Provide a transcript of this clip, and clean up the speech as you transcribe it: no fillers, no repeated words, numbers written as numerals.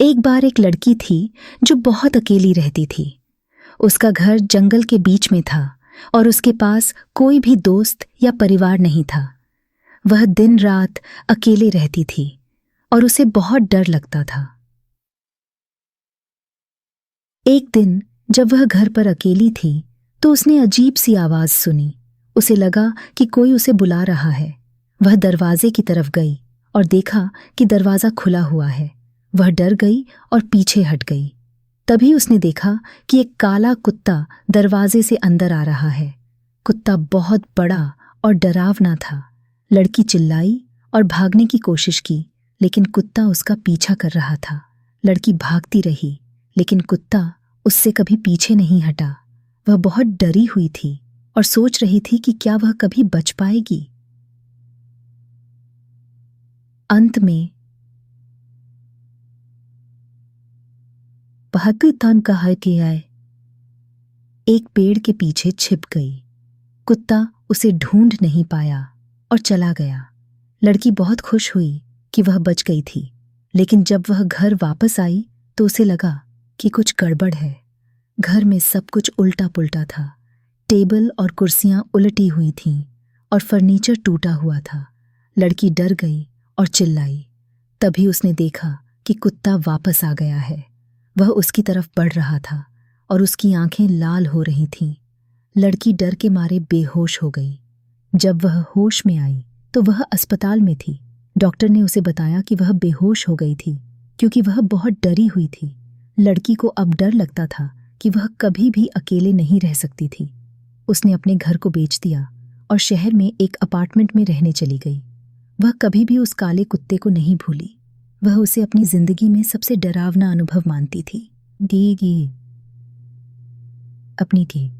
एक बार एक लड़की थी जो बहुत अकेली रहती थी। उसका घर जंगल के बीच में था और उसके पास कोई भी दोस्त या परिवार नहीं था। वह दिन रात अकेले रहती थी और उसे बहुत डर लगता था। एक दिन जब वह घर पर अकेली थी तो उसने अजीब सी आवाज सुनी। उसे लगा कि कोई उसे बुला रहा है। वह दरवाजे की तरफ गई और देखा कि दरवाजा खुला हुआ है। वह डर गई और पीछे हट गई। तभी उसने देखा कि एक काला कुत्ता दरवाजे से अंदर आ रहा है। कुत्ता बहुत बड़ा और डरावना था। लड़की चिल्लाई और भागने की कोशिश की, लेकिन कुत्ता उसका पीछा कर रहा था। लड़की भागती रही, लेकिन कुत्ता उससे कभी पीछे नहीं हटा। वह बहुत डरी हुई थी और सोच रही थी कि क्या वह कभी बच पाएगी। अंत में भाग्य तन कहा कि आए एक पेड़ के पीछे छिप गई। कुत्ता उसे ढूंढ नहीं पाया और चला गया। लड़की बहुत खुश हुई कि वह बच गई थी, लेकिन जब वह घर वापस आई तो उसे लगा कि कुछ गड़बड़ है। घर में सब कुछ उल्टा पुल्टा था। टेबल और कुर्सियां उलटी हुई थीं और फर्नीचर टूटा हुआ था। लड़की डर गई और चिल्लाई। तभी उसने देखा कि कुत्ता वापस आ गया है। वह उसकी तरफ बढ़ रहा था और उसकी आंखें लाल हो रही थीं। लड़की डर के मारे बेहोश हो गई। जब वह होश में आई तो वह अस्पताल में थी। डॉक्टर ने उसे बताया कि वह बेहोश हो गई थी क्योंकि वह बहुत डरी हुई थी। लड़की को अब डर लगता था कि वह कभी भी अकेले नहीं रह सकती थी। उसने अपने घर को बेच दिया और शहर में एक अपार्टमेंट में रहने चली गई। वह कभी भी उस काले कुत्ते को नहीं भूली। वह उसे अपनी जिंदगी में सबसे डरावना अनुभव मानती थी। गी गी अपनी थी।